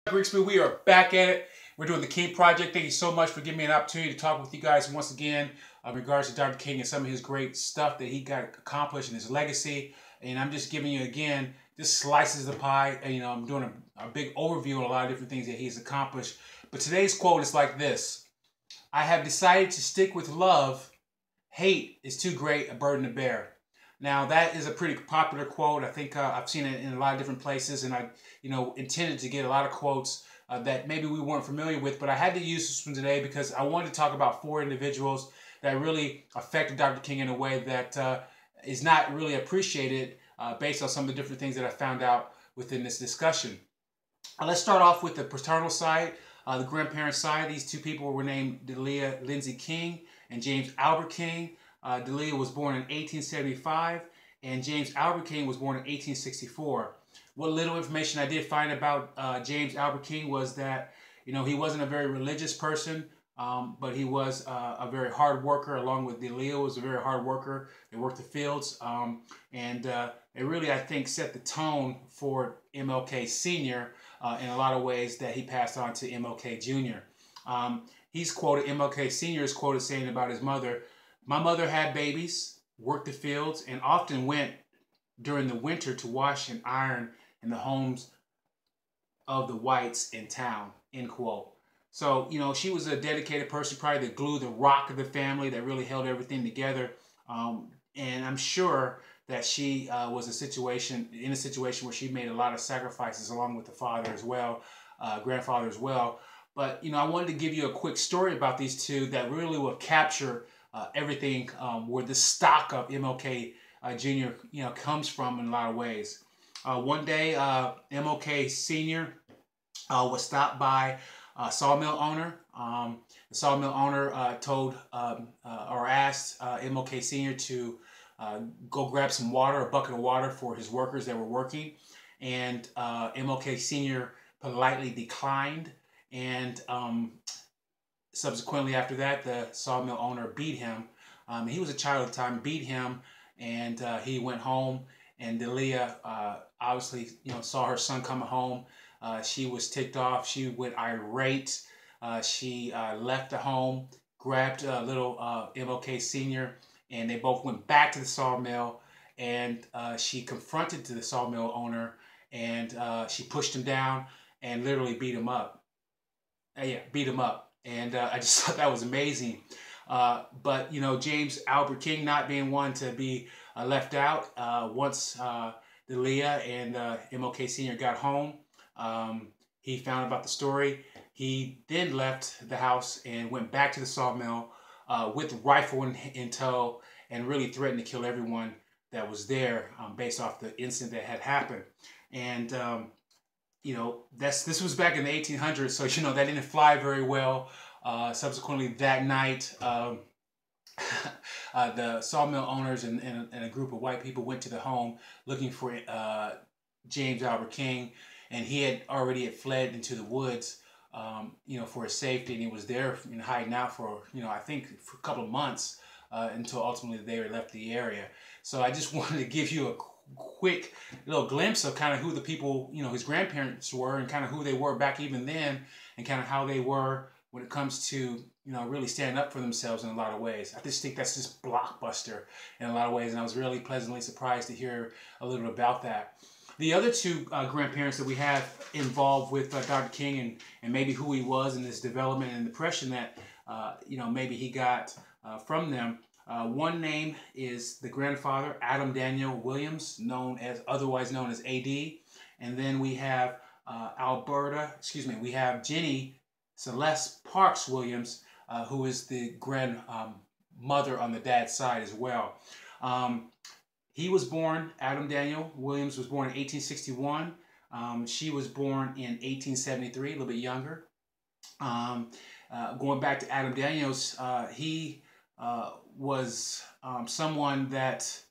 Grigsby, we are back at it. We're doing the King Project. Thank you so much for giving me an opportunity to talk with you guys once again in regards to Dr. King and some of his great stuff that he got accomplished in his legacy. And I'm just giving you, again, just slices of the pie. And, I'm doing a big overview on a lot of different things that he's accomplished. But today's quote is like this: I have decided to stick with love. Hate is too great a burden to bear. Now, that is a pretty popular quote. I think I've seen it in a lot of different places, and I, intended to get a lot of quotes that maybe we weren't familiar with, but I had to use this one today because I wanted to talk about 4 individuals that really affected Dr. King in a way that is not really appreciated based on some of the different things that I found out within this discussion. Let's start off with the paternal side, the grandparent side. These 2 people were named Delia Lindsay King and James Albert King. Delia was born in 1875, and James Albert King was born in 1864. What little information I did find about James Albert King was that, he wasn't a very religious person, but he was a very hard worker, along with Delia was a very hard worker. They worked the fields, and it really, I think, set the tone for MLK Sr. In a lot of ways that he passed on to MLK Jr. He's quoted, MLK Sr. is quoted saying about his mother, "My mother had babies, worked the fields, and often went during the winter to wash and iron in the homes of the whites in town," end quote. So, she was a dedicated person, probably the glue, the rock of the family that really held everything together. And I'm sure that she was in a situation where she made a lot of sacrifices along with the father as well, grandfather as well. But, I wanted to give you a quick story about these 2 that really will capture everything where the stock of MLK Jr. comes from in a lot of ways. One day, MLK Sr. Was stopped by a sawmill owner. The sawmill owner told or asked MLK Sr. to go grab some water, a bucket of water for his workers that were working, and MLK Sr. politely declined. And subsequently after that, the sawmill owner beat him. He was a child at the time, beat him, and he went home. And Delia obviously, saw her son coming home. She was ticked off. She went irate. She left the home, grabbed little MLK Sr., and they both went back to the sawmill. And she confronted the sawmill owner, and she pushed him down and literally beat him up. Beat him up. And I just thought that was amazing. But, James Albert King not being one to be left out, once Delia and MLK Sr. got home, he found about the story. He then left the house and went back to the sawmill with the rifle in tow, and really threatened to kill everyone that was there based off the incident that had happened. And this was back in the 1800s, so that didn't fly very well. Subsequently that night, the sawmill owners and a group of white people went to the home looking for James Albert King, and he had already fled into the woods, for his safety, and he was there hiding out for I think for a couple of months until ultimately they left the area. So I just wanted to give you a quick little glimpse of kind of who the people, his grandparents were, and kind of who they were back even then, and kind of how they were when it comes to, really standing up for themselves in a lot of ways. I just think that's just blockbuster in a lot of ways, and I was really pleasantly surprised to hear a little bit about that. The other 2 grandparents that we have involved with Dr. King and maybe who he was in his development and impression that, maybe he got from them. One name is the grandfather, Adam Daniel Williams, otherwise known as AD. And then we have we have Jenny Celeste Parks Williams, who is the grandmother on the dad's side as well. He was born, Adam Daniel Williams was born in 1861. She was born in 1873, a little bit younger. Going back to Adam Daniels, he was someone that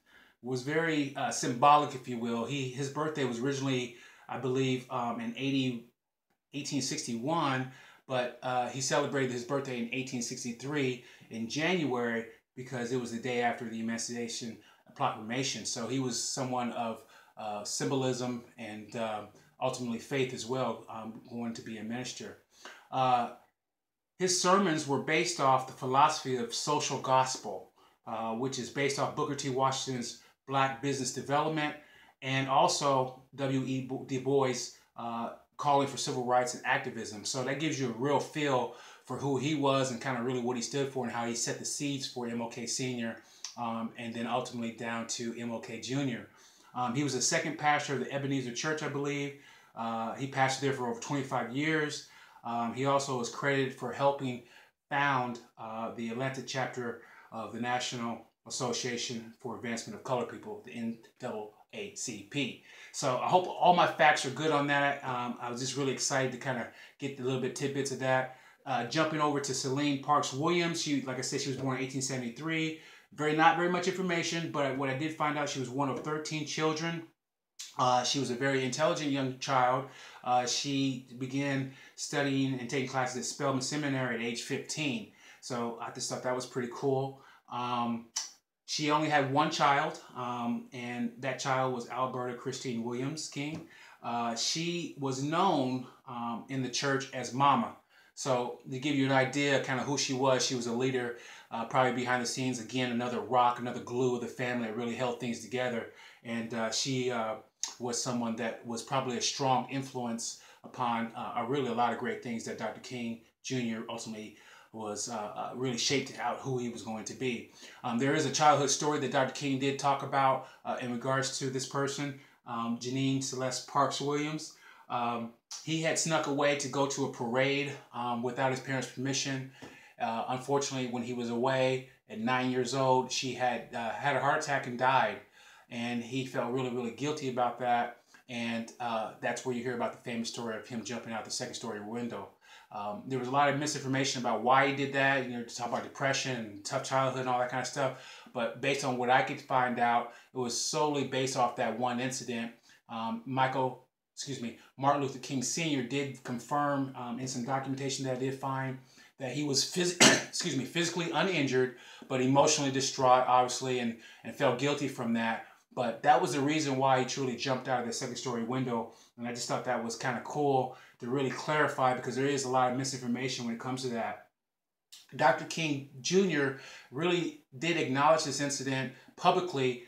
was very symbolic, if you will. His birthday was originally, I believe, in 1861, but he celebrated his birthday in 1863 in January because it was the day after the Emancipation Proclamation. So he was someone of symbolism and ultimately faith as well, going to be a minister. His sermons were based off the philosophy of social gospel, which is based off Booker T. Washington's Black business development, and also W.E. Du Bois calling for civil rights and activism. So that gives you a real feel for who he was and kind of really what he stood for and how he set the seeds for MLK Sr. And then ultimately down to MLK Jr. He was the second pastor of the Ebenezer Church, I believe. He pastored there for over 25 years. He also is credited for helping found the Atlanta chapter of the National Association for Advancement of Colored People, the NAACP. So I hope all my facts are good on that. I was just really excited to kind of get a little bit tidbits of that. Jumping over to Celine Parks Williams, she, like I said, she was born in 1873. Not very much information, but what I did find out, she was one of 13 children. She was a very intelligent young child. She began studying and taking classes at Spelman Seminary at age 15. So I just thought that was pretty cool. She only had one child, and that child was Alberta Christine Williams King. She was known in the church as Mama. So to give you an idea kind of who she was a leader, probably behind the scenes, again, another rock, another glue of the family that really held things together. And she was someone that was probably a strong influence upon really a lot of great things that Dr. King Jr. ultimately was really shaped out who he was going to be. There is a childhood story that Dr. King did talk about in regards to this person, Janine Celeste Parks Williams. He had snuck away to go to a parade without his parents' permission. Unfortunately, when he was away at 9 years old, she had had a heart attack and died. And he felt really, really guilty about that. And that's where you hear about the famous story of him jumping out the second-story window. There was a lot of misinformation about why he did that, to talk about depression and tough childhood and all that kind of stuff. But based on what I could find out, it was solely based off that one incident. Martin Luther King Sr. did confirm in some documentation that I did find that he was physically uninjured, but emotionally distraught, obviously, and felt guilty from that. But that was the reason why he truly jumped out of the second-story window. And I just thought that was kind of cool to really clarify, because there is a lot of misinformation when it comes to that. Dr. King Jr. really did acknowledge this incident publicly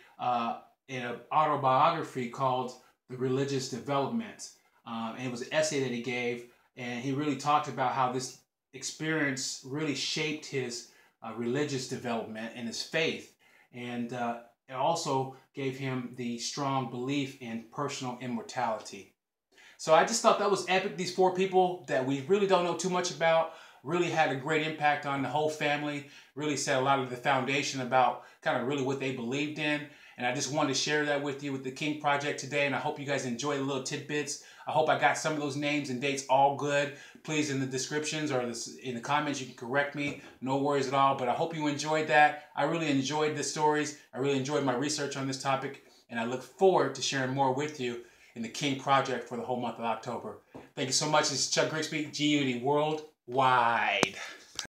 in an autobiography called The Religious Development. And it was an essay that he gave, and he really talked about how this experience really shaped his religious development and his faith. And it also gave him the strong belief in personal immortality. So I just thought that was epic. These four people that we really don't know too much about really had a great impact on the whole family, really set a lot of the foundation about kind of really what they believed in. And I just wanted to share that with you with the King Project today, and I hope you guys enjoy the little tidbits. I hope I got some of those names and dates all good. Please, in the descriptions or in the comments, you can correct me. No worries at all, but I hope you enjoyed that. I really enjoyed the stories. I really enjoyed my research on this topic, and I look forward to sharing more with you in the King Project for the whole month of October. Thank you so much. This is Chuck Grigsby, GUD Worldwide.